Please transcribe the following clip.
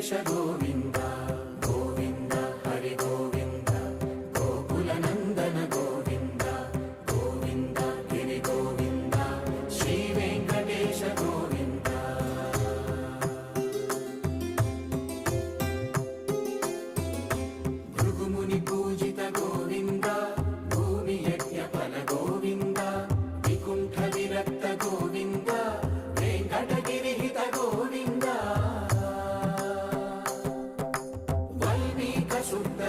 వెంకటేశ గోవింద గోవింద హరి గోవింద గోకుల నందన గోవింద గోవింద గిరి గోవింద శ్రీ వెంకటేశ గోవింద భృగుముని పూజిత గోవింద భూమి యజ్ఞ ఫల గోవింద వికుంఠ విరక్త గోవింద వెంకటగిరిహిత గోవింద వల్మీక శుద్ధ